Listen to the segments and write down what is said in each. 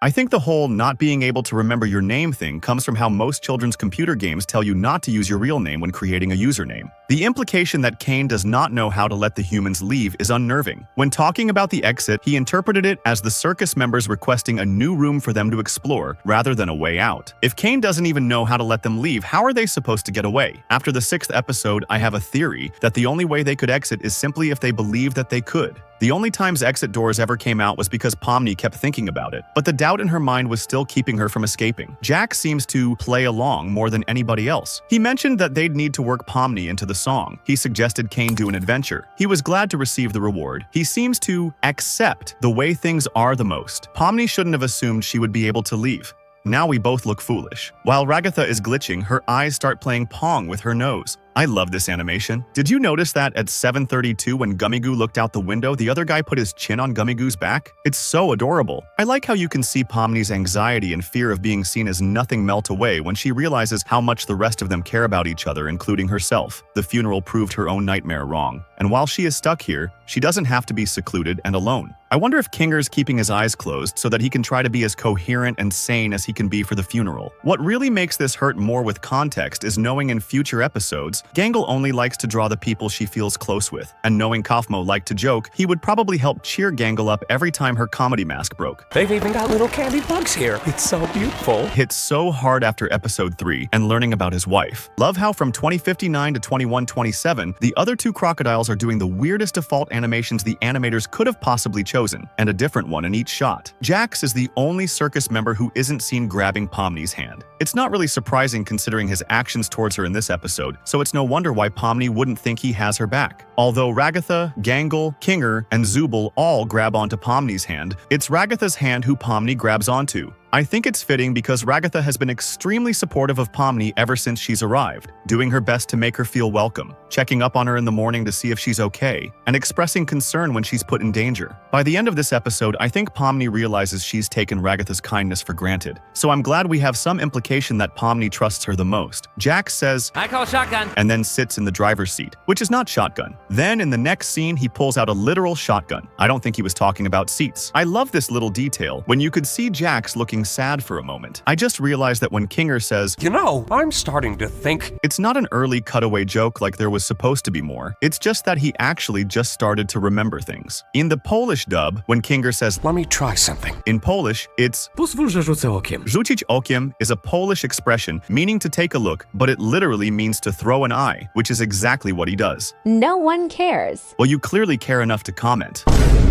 I think the whole not being able to remember your name thing comes from how most children's computer games tell you not to use your real name when creating a username. The implication that Kane does not know how to let the humans leave is unnerving. When talking about the exit, he interpreted it as the circus members requesting a new room for them to explore, rather than a way out. If Kane doesn't even know how to let them leave, how are they supposed to get away? After the 6th episode, I have a theory that the only way they could exit is simply if they believe that they could. The only times exit doors ever came out was because Pomni kept thinking about it, but the doubt in her mind was still keeping her from escaping. Jack seems to play along more than anybody else. He mentioned that they'd need to work Pomni into the song. He suggested Kane do an adventure. He was glad to receive the reward. He seems to accept the way things are the most. Pomni shouldn't have assumed she would be able to leave. Now we both look foolish. While Ragatha is glitching, her eyes start playing Pong with her nose. I love this animation. Did you notice that at 7:32 when Gummigoo looked out the window, the other guy put his chin on Gummigoo's back? It's so adorable. I like how you can see Pomni's anxiety and fear of being seen as nothing melt away when she realizes how much the rest of them care about each other, including herself. The funeral proved her own nightmare wrong. And while she is stuck here, she doesn't have to be secluded and alone. I wonder if Kinger's keeping his eyes closed so that he can try to be as coherent and sane as he can be for the funeral. What really makes this hurt more with context is knowing in future episodes, Gangle only likes to draw the people she feels close with, and knowing Kaufmo liked to joke, he would probably help cheer Gangle up every time her comedy mask broke. They've even got little candy bugs here. It's so beautiful. Hit so hard after episode 3 and learning about his wife. Love how from 2059 to 2127, the other two crocodiles are doing the weirdest default animations the animators could have possibly chosen, and a different one in each shot. Jax is the only circus member who isn't seen grabbing Pomni's hand. It's not really surprising considering his actions towards her in this episode, so it's no wonder why Pomni wouldn't think he has her back. Although Ragatha, Gangle, Kinger, and Zubul all grab onto Pomni's hand, it's Ragatha's hand who Pomni grabs onto. I think it's fitting because Ragatha has been extremely supportive of Pomni ever since she's arrived, doing her best to make her feel welcome, checking up on her in the morning to see if she's okay, and expressing concern when she's put in danger. By the end of this episode, I think Pomni realizes she's taken Ragatha's kindness for granted, so I'm glad we have some implication that Pomni trusts her the most. Jax says, "I call shotgun," and then sits in the driver's seat, which is not shotgun. Then in the next scene, he pulls out a literal shotgun. I don't think he was talking about seats. I love this little detail when you could see Jax looking sad for a moment. I just realized that when Kinger says, "You know, I'm starting to think," it's not an early cutaway joke like there was supposed to be more. It's just that he actually just started to remember things. In the Polish dub, when Kinger says, "Let me try something," in Polish, it's "Pozwól, że rzucę okiem." Rzucić okiem is a Polish expression meaning to take a look, but it literally means to throw an eye, which is exactly what he does. No one cares. Well, you clearly care enough to comment.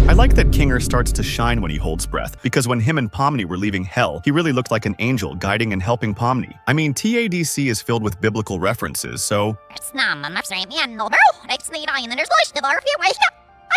I like that Kinger starts to shine when he holds breath, because when him and Pomni were leaving hell, he really looked like an angel guiding and helping Pomni. I mean, TADC is filled with biblical references, so I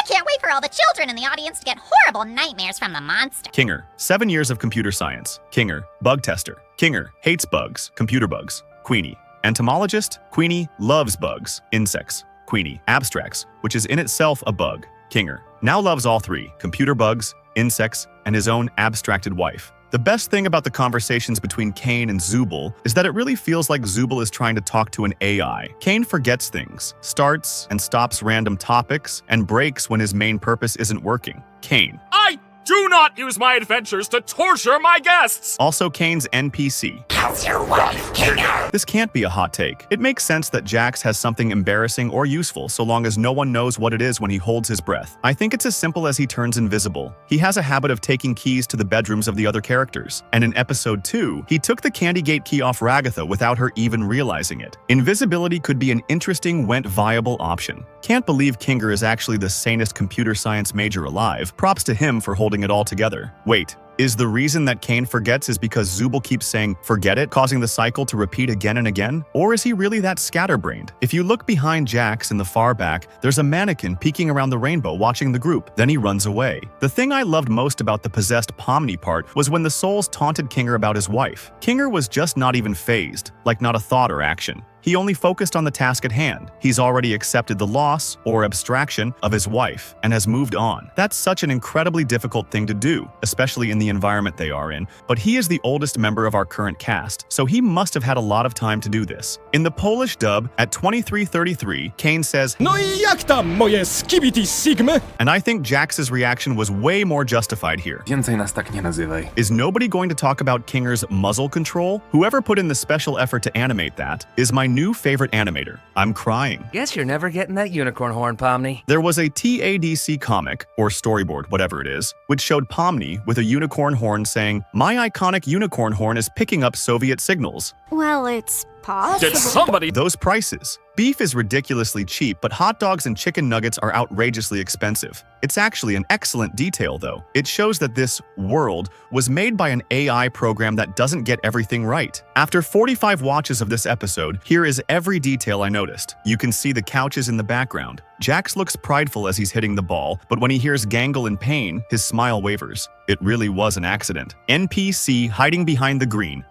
can't wait for all the children in the audience to get horrible nightmares from the monster. Kinger, 7 years of computer science. Kinger, bug tester. Kinger, hates bugs, computer bugs. Queenie, entomologist. Queenie, loves bugs, insects. Queenie, abstracts, which is in itself a bug. Kinger, now loves all three, computer bugs, insects, and his own abstracted wife. The best thing about the conversations between Kane and Zubul is that it really feels like Zubul is trying to talk to an AI. Kane forgets things, starts and stops random topics, and breaks when his main purpose isn't working. Kane. I do not use my adventures to torture my guests! Also Kane's NPC. How's your wife, Kinger? This can't be a hot take. It makes sense that Jax has something embarrassing or useful so long as no one knows what it is when he holds his breath. I think it's as simple as he turns invisible. He has a habit of taking keys to the bedrooms of the other characters, and in episode 2, he took the candy gate key off Ragatha without her even realizing it. Invisibility could be an interesting, viable option. Can't believe Kinger is actually the sanest computer science major alive. Props to him for holding it all together. Wait. Is the reason that Kane forgets is because Zubul keeps saying, "forget it," causing the cycle to repeat again and again? Or is he really that scatterbrained? If you look behind Jax in the far back, there's a mannequin peeking around the rainbow watching the group. Then he runs away. The thing I loved most about the possessed Pomni part was when the souls taunted Kinger about his wife. Kinger was just not even fazed, like not a thought or action. He only focused on the task at hand. He's already accepted the loss, or abstraction, of his wife, and has moved on. That's such an incredibly difficult thing to do, especially in the environment they are in, but he is the oldest member of our current cast, so he must have had a lot of time to do this. In the Polish dub, at 23:33, Kane says, No i jak tam, moje skibidi sigmy? and I think Jax's reaction was way more justified here. Więcej nas tak nie nazywaj. Is nobody going to talk about Kinger's muzzle control? Whoever put in the special effort to animate that is my new favorite animator. I'm crying. Guess you're never getting that unicorn horn, Pomni. There was a TADC comic, or storyboard, whatever it is, which showed Pomni with a unicorn horn saying, "My iconic unicorn horn is picking up Soviet signals." Well, it's possible. Did somebody? Those prices. Beef is ridiculously cheap, but hot dogs and chicken nuggets are outrageously expensive. It's actually an excellent detail, though. It shows that this world was made by an AI program that doesn't get everything right. After 45 watches of this episode, here is every detail I noticed. You can see the couches in the background. Jax looks prideful as he's hitting the ball, but when he hears Gangle in pain, his smile wavers. It really was an accident. NPC hiding behind the green.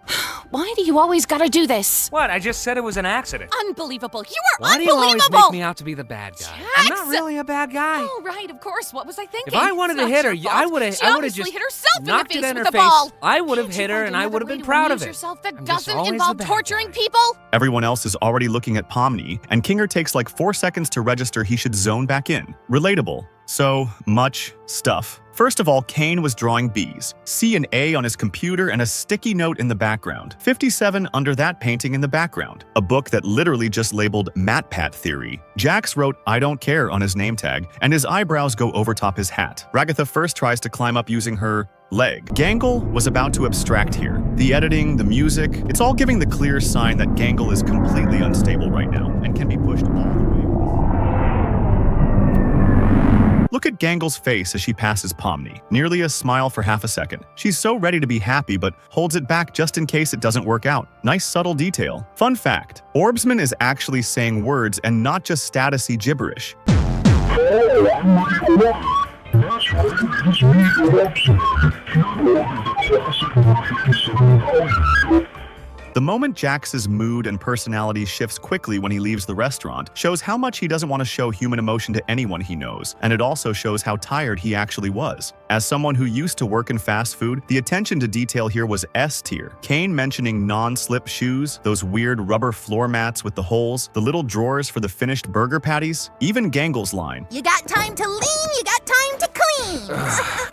Why do you always gotta do this? What? I just said it was an accident. Unbelievable. You are Why do you always unbelievable. make me out to be the bad guy? I'm not really a bad guy. Oh, right, of course. What was I thinking? If I wanted to It's hit not her, your I fault. would have. She I would have obviously just hit herself in the knocked face it in with her the face. ball. I would have Can't hit you her, find and I another would have way been to proud amuse of it. yourself that I'm just doesn't always the involve bad torturing guy. people? Everyone else is already looking at Pomni, and Kinger takes like 4 seconds to register he should zone back in. Relatable. So much stuff. First of all, Kane was drawing B's, C and A on his computer, and a sticky note in the background. 57 under that painting in the background. A book that literally just labeled MatPat Theory. Jax wrote "I don't care" on his name tag, and his eyebrows go over top his hat. Ragatha first tries to climb up using her leg. Gangle was about to abstract here. The editing, the music, it's all giving the clear sign that Gangle is completely unstable right now and can be pushed all the way. Look at Gangle's face as she passes Pomni. Nearly a smile for half a second. She's so ready to be happy but holds it back just in case it doesn't work out. Nice subtle detail. Fun fact, Orbsman is actually saying words and not just statusy gibberish. The moment Jax's mood and personality shifts quickly when he leaves the restaurant shows how much he doesn't want to show human emotion to anyone he knows, and it also shows how tired he actually was. As someone who used to work in fast food, the attention to detail here was S tier. Kane mentioning non-slip shoes, those weird rubber floor mats with the holes, the little drawers for the finished burger patties, even Gangle's line. You got time to lean, you got time to clean.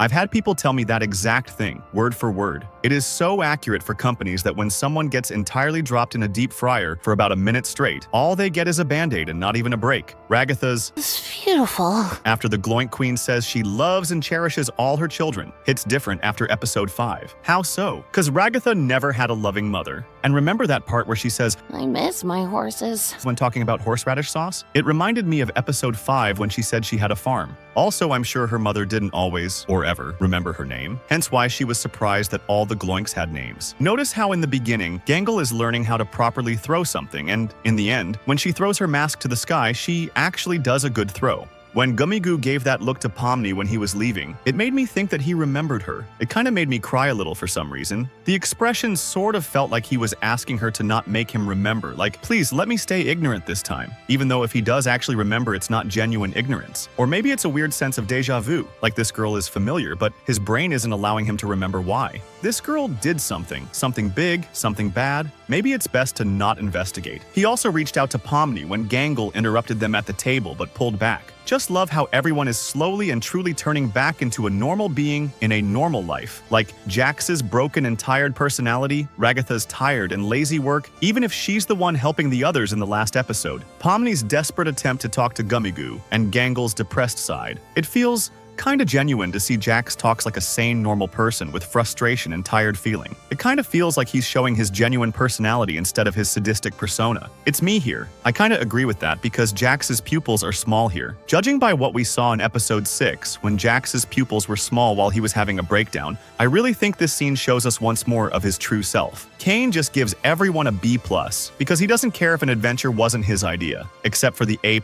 I've had people tell me that exact thing, word for word. It is so accurate for companies that when someone gets entirely dropped in a deep fryer for about a minute straight, all they get is a band-aid and not even a break. Ragatha's It's beautiful. after the Gloink Queen says she loves and cherishes all her children hits different after episode 5. How so? Because Ragatha never had a loving mother. And remember that part where she says, I miss my horses. when talking about horseradish sauce? It reminded me of episode 5 when she said she had a farm. Also, I'm sure her mother didn't always, or ever, remember her name, hence why she was surprised that all the Gloinks had names. Notice how in the beginning, Gangle is learning how to properly throw something, and in the end, when she throws her mask to the sky, she actually does a good throw. When Gummigoo gave that look to Pomni when he was leaving, it made me think that he remembered her. It kind of made me cry a little for some reason. The expression sort of felt like he was asking her to not make him remember, like, please let me stay ignorant this time, even though if he does actually remember, it's not genuine ignorance. Or maybe it's a weird sense of deja vu, like this girl is familiar, but his brain isn't allowing him to remember why. This girl did something big, something bad. Maybe it's best to not investigate. He also reached out to Pomni when Gangle interrupted them at the table but pulled back. Just love how everyone is slowly and truly turning back into a normal being in a normal life. Like Jax's broken and tired personality, Ragatha's tired and lazy work, even if she's the one helping the others in the last episode. Pomni's desperate attempt to talk to Gummigoo, and Gangle's depressed side. It feels kinda genuine to see Jax talks like a sane, normal person with frustration and tired feeling. It kinda feels like he's showing his genuine personality instead of his sadistic persona. It's me here. I kinda agree with that because Jax's pupils are small here. Judging by what we saw in episode 6, when Jax's pupils were small while he was having a breakdown, I really think this scene shows us once more of his true self. Kane just gives everyone a B+, because he doesn't care if an adventure wasn't his idea. Except for the A+,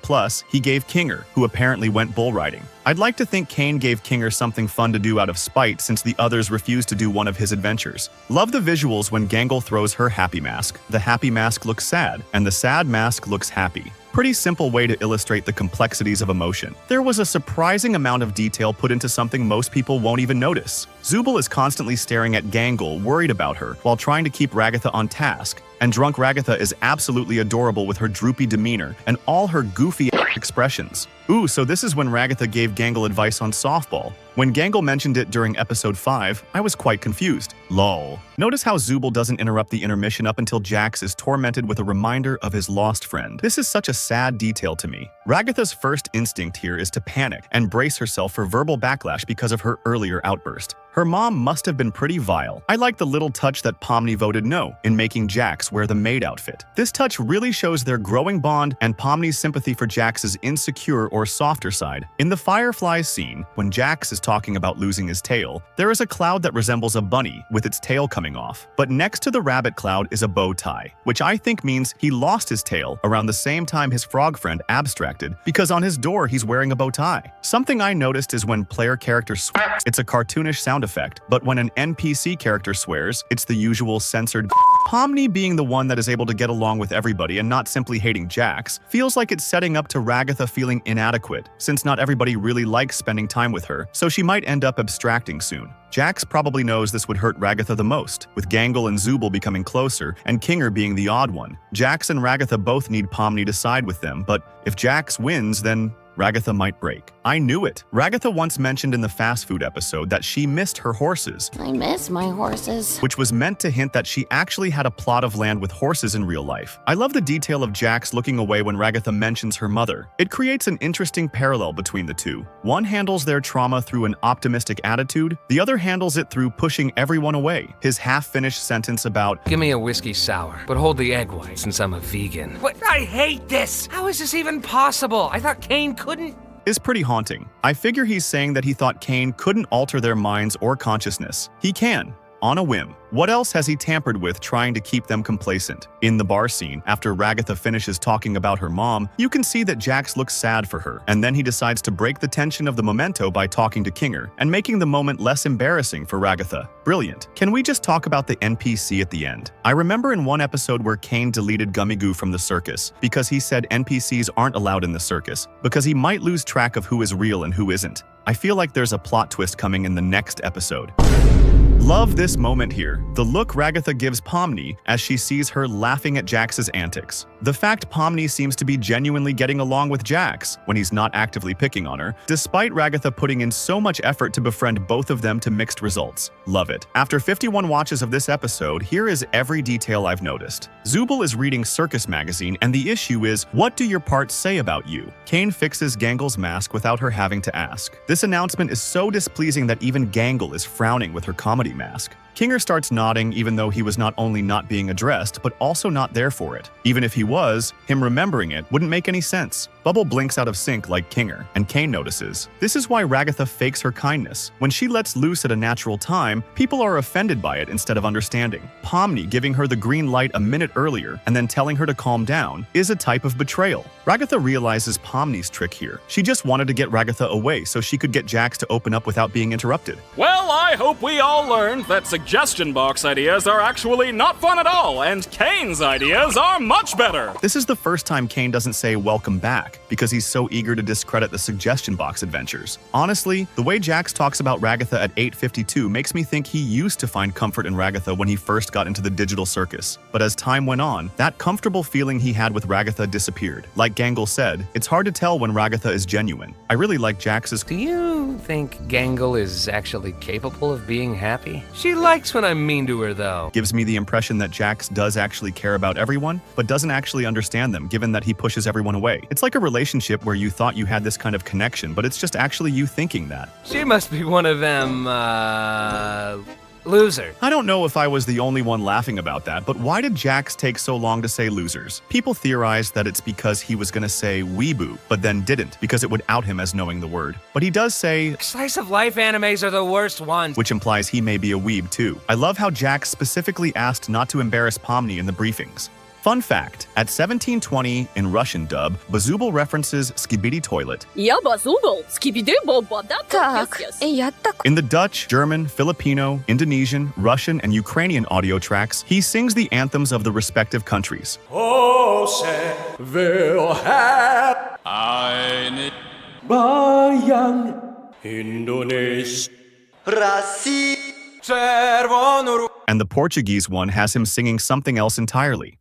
he gave Kinger, who apparently went bull riding. I'd like to think Kane gave Kinger something fun to do out of spite since the others refused to do one of his adventures. Love the visuals when Gangle throws her happy mask. The happy mask looks sad, and the sad mask looks happy. Pretty simple way to illustrate the complexities of emotion. There was a surprising amount of detail put into something most people won't even notice. Zooble is constantly staring at Gangle, worried about her, while trying to keep Ragatha on task. And drunk Ragatha is absolutely adorable with her droopy demeanor and all her goofy expressions. Ooh, so this is when Ragatha gave Gangle advice on softball. When Gangle mentioned it during episode 5, I was quite confused. Lol. Notice how Zooble doesn't interrupt the intermission up until Jax is tormented with a reminder of his lost friend. This is such a sad detail to me. Ragatha's first instinct here is to panic and brace herself for verbal backlash because of her earlier outburst. Her mom must have been pretty vile. I like the little touch that Pomni voted no in making Jax wear the maid outfit. This touch really shows their growing bond and Pomni's sympathy for Jax's insecure or softer side. In the Fireflies scene, when Jax is talking about losing his tail, there is a cloud that resembles a bunny with its tail coming off. But next to the rabbit cloud is a bow tie, which I think means he lost his tail around the same time his frog friend abstracted, because on his door he's wearing a bow tie. Something I noticed is when player characters swear, it's a cartoonish sound effect, but when an NPC character swears, it's the usual censored. Pomni, being the one that is able to get along with everybody and not simply hating Jax, feels like it's setting up to Ragatha feeling inadequate, since not everybody really likes spending time with her, so she might end up abstracting soon. Jax probably knows this would hurt Ragatha the most, with Gangle and Zooble becoming closer and Kinger being the odd one. Jax and Ragatha both need Pomni to side with them, but if Jax wins, then Ragatha might break. I knew it. Ragatha once mentioned in the fast food episode that she missed her horses, I miss my horses. which was meant to hint that she actually had a plot of land with horses in real life. I love the detail of Jax looking away when Ragatha mentions her mother. It creates an interesting parallel between the two. One handles their trauma through an optimistic attitude, the other handles it through pushing everyone away. His half-finished sentence about, Give me a whiskey sour, but hold the egg white since I'm a vegan. What? I hate this! How is this even possible? I thought Kane couldn't. is pretty haunting. I figure he's saying that he thought Kane couldn't alter their minds or consciousness. He can, on a whim. What else has he tampered with trying to keep them complacent? In the bar scene, after Ragatha finishes talking about her mom, you can see that Jax looks sad for her, and then he decides to break the tension of the memento by talking to Kinger and making the moment less embarrassing for Ragatha. Brilliant. Can we just talk about the NPC at the end? I remember in one episode where Kane deleted Gummigoo from the circus because he said NPCs aren't allowed in the circus because he might lose track of who is real and who isn't. I feel like there's a plot twist coming in the next episode. Love this moment here. The look Ragatha gives Pomni as she sees her laughing at Jax's antics. The fact Pomni seems to be genuinely getting along with Jax when he's not actively picking on her, despite Ragatha putting in so much effort to befriend both of them to mixed results. Love it. After 51 watches of this episode, here is every detail I've noticed. Zooble is reading Circus Magazine, and the issue is, what do your parts say about you? Kane fixes Gangle's mask without her having to ask. This announcement is so displeasing that even Gangle is frowning with her comedy mask. Kinger starts nodding even though he was not only not being addressed, but also not there for it. Even if he was, him remembering it wouldn't make any sense. Bubble blinks out of sync like Kinger, and Kane notices. This is why Ragatha fakes her kindness. When she lets loose at a natural time, people are offended by it instead of understanding. Pomni giving her the green light a minute earlier and then telling her to calm down is a type of betrayal. Ragatha realizes Pomni's trick here. She just wanted to get Ragatha away so she could get Jax to open up without being interrupted. Well, I hope we all learned that suggestion box ideas are actually not fun at all, and Kane's ideas are much better. This is the first time Kane doesn't say welcome back, because he's so eager to discredit the suggestion box adventures. Honestly, the way Jax talks about Ragatha at 8:52 makes me think he used to find comfort in Ragatha when he first got into the digital circus. But as time went on, that comfortable feeling he had with Ragatha disappeared. Like Gangle said, it's hard to tell when Ragatha is genuine. I really like Jax's. Do you think Gangle is actually capable of being happy? She likes when I'm mean to her, though. Gives me the impression that Jax does actually care about everyone, but doesn't actually understand them, given that he pushes everyone away. It's like a relationship where you thought you had this kind of connection, but it's just actually you thinking that. She must be one of them, loser. I don't know if I was the only one laughing about that, but why did Jax take so long to say losers? People theorized that it's because he was gonna say weeboo, but then didn't, because it would out him as knowing the word. But he does say Slice of life animes are the worst ones. which implies he may be a weeb too. I love how Jax specifically asked not to embarrass Pomni in the briefings. Fun fact, at 1720 in Russian dub, Bazubal references skibidi toilet. Я базубал, скибиди-бобода. Так, я так... In the Dutch, German, Filipino, Indonesian, Russian, and Ukrainian audio tracks, he sings the anthems of the respective countries. And the Portuguese one has him singing something else entirely.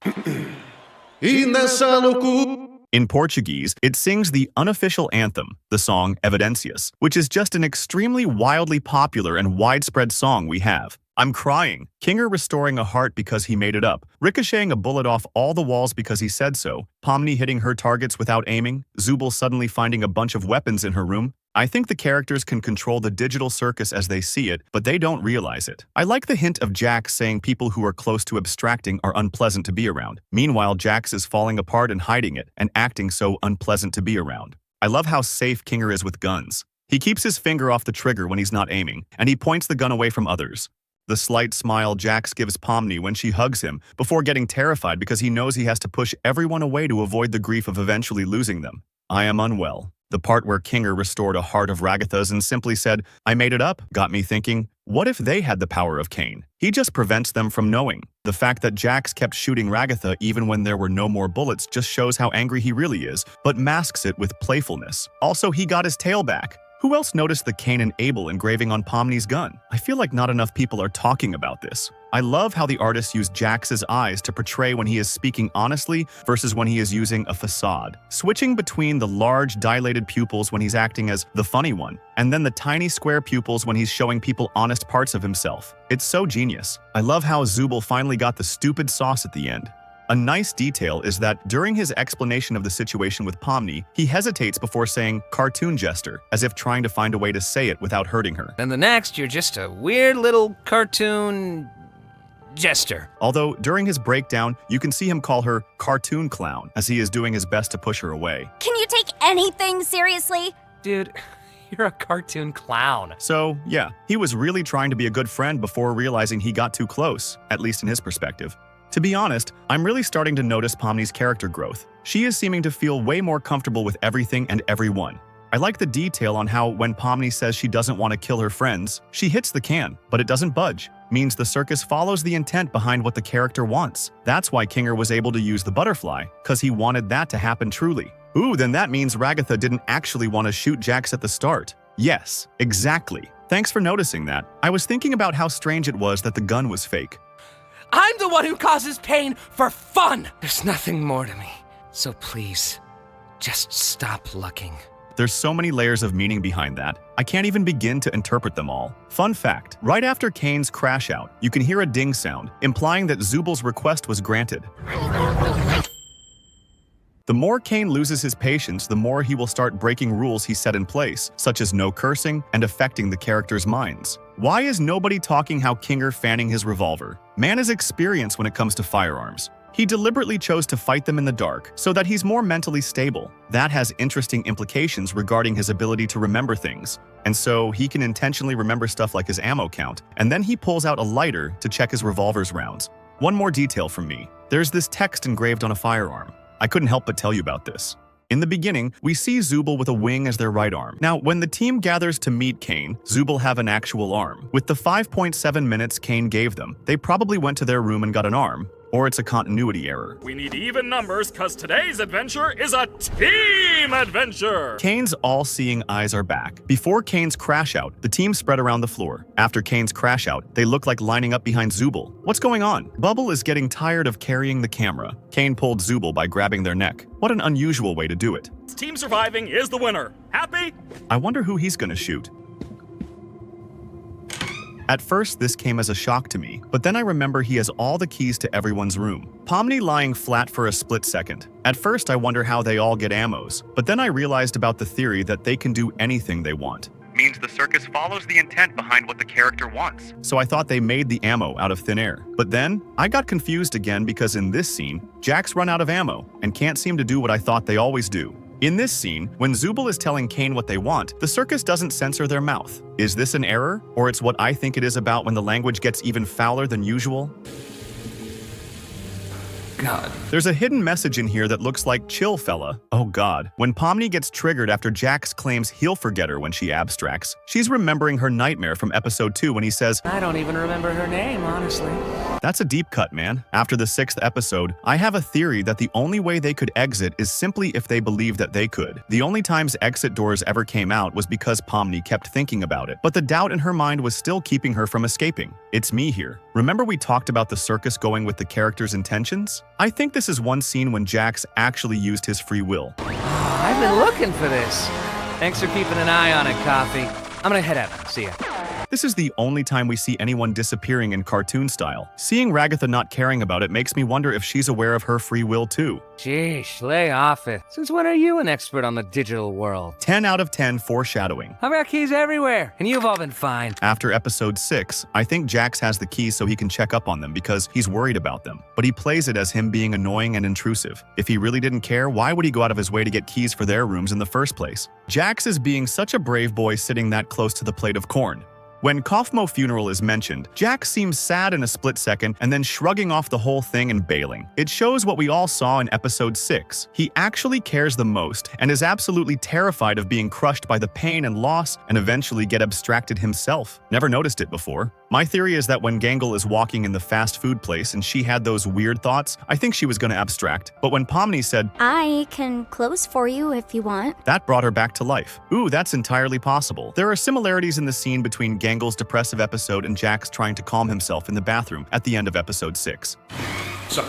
In Portuguese, it sings the unofficial anthem, the song Evidências, which is just an extremely wildly popular and widespread song we have. I'm crying. Kinger restoring a heart because he made it up, ricocheting a bullet off all the walls because he said so, Pomni hitting her targets without aiming, Zubul suddenly finding a bunch of weapons in her room. I think the characters can control the digital circus as they see it, but they don't realize it. I like the hint of Jax saying people who are close to abstracting are unpleasant to be around. Meanwhile, Jax is falling apart and hiding it, and acting so unpleasant to be around. I love how safe Kinger is with guns. He keeps his finger off the trigger when he's not aiming, and he points the gun away from others. The slight smile Jax gives Pomni when she hugs him, before getting terrified because he knows he has to push everyone away to avoid the grief of eventually losing them. I am unwell. The part where Kinger restored a heart of Ragatha's and simply said, I made it up, got me thinking, what if they had the power of Cain? He just prevents them from knowing. The fact that Jax kept shooting Ragatha even when there were no more bullets just shows how angry he really is, but masks it with playfulness. Also, he got his tail back. Who else noticed the Cain and Abel engraving on Pomni's gun? I feel like not enough people are talking about this. I love how the artist used Jax's eyes to portray when he is speaking honestly versus when he is using a facade, switching between the large dilated pupils when he's acting as the funny one, and then the tiny square pupils when he's showing people honest parts of himself. It's so genius. I love how Zubul finally got the stupid sauce at the end. A nice detail is that during his explanation of the situation with Pomni, he hesitates before saying cartoon jester, as if trying to find a way to say it without hurting her. And the next, you're just a weird little cartoon jester. Although, during his breakdown, you can see him call her cartoon clown, as he is doing his best to push her away. Can you take anything seriously? Dude, you're a cartoon clown. So, yeah, he was really trying to be a good friend before realizing he got too close, at least in his perspective. To be honest, I'm really starting to notice Pomni's character growth. She is seeming to feel way more comfortable with everything and everyone. I like the detail on how when Pomni says she doesn't want to kill her friends, she hits the can, but it doesn't budge. Means the circus follows the intent behind what the character wants. That's why Kinger was able to use the butterfly, because he wanted that to happen truly. Ooh, then that means Ragatha didn't actually want to shoot Jax at the start. Yes, exactly. Thanks for noticing that. I was thinking about how strange it was that the gun was fake. I'm the one who causes pain for fun! There's nothing more to me. So please, just stop looking. There's so many layers of meaning behind that, I can't even begin to interpret them all. Fun fact, right after Cain's crash out, you can hear a ding sound, implying that Zubul's request was granted. The more Cain loses his patience, the more he will start breaking rules he set in place, such as no cursing and affecting the characters' minds. Why is nobody talking how Kinger fanning his revolver? Man is experienced when it comes to firearms. He deliberately chose to fight them in the dark so that he's more mentally stable. That has interesting implications regarding his ability to remember things. And so he can intentionally remember stuff like his ammo count, and then he pulls out a lighter to check his revolver's rounds. One more detail from me. There's this text engraved on a firearm. I couldn't help but tell you about this. In the beginning, we see Zubul with a wing as their right arm. Now, when the team gathers to meet Cain, Zubul have an actual arm. With the 5.7 minutes Cain gave them, they probably went to their room and got an arm. Or it's a continuity error. We need even numbers, cause today's adventure is a team adventure! Cain's all-seeing eyes are back. Before Cain's crash out, the team spread around the floor. After Cain's crash out, they look like lining up behind Zubul. What's going on? Bubble is getting tired of carrying the camera. Cain pulled Zubul by grabbing their neck. What an unusual way to do it. Team surviving is the winner. Happy? I wonder who he's gonna shoot. At first, this came as a shock to me, but then I remember he has all the keys to everyone's room. Pomni lying flat for a split second. At first, I wonder how they all get ammos, but then I realized about the theory that they can do anything they want. Means the circus follows the intent behind what the character wants. So I thought they made the ammo out of thin air. But then, I got confused again because in this scene, Jax run out of ammo and can't seem to do what I thought they always do. In this scene, when Zubul is telling Cain what they want, the circus doesn't censor their mouth. Is this an error? Or it's what I think it is about when the language gets even fouler than usual? God. There's a hidden message in here that looks like chill fella. Oh god. When Pomni gets triggered after Jax claims he'll forget her when she abstracts, she's remembering her nightmare from episode 2 when he says, I don't even remember her name, honestly. That's a deep cut, man. After the 6th episode, I have a theory that the only way they could exit is simply if they believe that they could. The only times exit doors ever came out was because Pomni kept thinking about it, but the doubt in her mind was still keeping her from escaping. It's me here. Remember we talked about the circus going with the character's intentions? I think this is one scene when Jax actually used his free will. I've been looking for this. Thanks for keeping an eye on it, Coffee. I'm gonna head out. See ya. This is the only time we see anyone disappearing in cartoon style. Seeing Ragatha not caring about it makes me wonder if she's aware of her free will too. Sheesh, lay off it. Since when are you an expert on the digital world? 10 out of 10 foreshadowing. I've got keys everywhere, and you've all been fine. After episode 6, I think Jax has the keys so he can check up on them because he's worried about them. But he plays it as him being annoying and intrusive. If he really didn't care, why would he go out of his way to get keys for their rooms in the first place? Jax is being such a brave boy sitting that close to the plate of corn. When Kaufmo funeral is mentioned, Jax seems sad in a split second and then shrugging off the whole thing and bailing. It shows what we all saw in episode 6. He actually cares the most and is absolutely terrified of being crushed by the pain and loss and eventually get abstracted himself. Never noticed it before. My theory is that when Gangle is walking in the fast food place and she had those weird thoughts, I think she was going to abstract. But when Pomni said, I can close for you if you want. that brought her back to life. Ooh, that's entirely possible. There are similarities in the scene between Gangle's depressive episode and Jax trying to calm himself in the bathroom at the end of episode 6. So,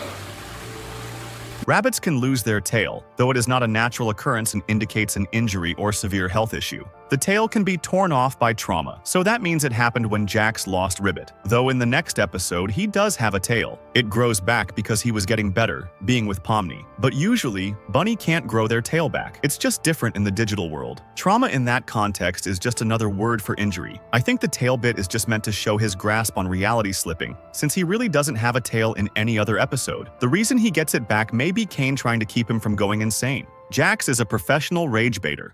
Rabbits can lose their tail, though it is not a natural occurrence and indicates an injury or severe health issue. The tail can be torn off by trauma, so that means it happened when Jax lost Ribbit. Though in the next episode, he does have a tail. It grows back because he was getting better, being with Pomni. But usually, Bunny can't grow their tail back. It's just different in the digital world. Trauma in that context is just another word for injury. I think the tail bit is just meant to show his grasp on reality slipping, since he really doesn't have a tail in any other episode. The reason he gets it back may be Kane trying to keep him from going insane. Jax is a professional rage baiter.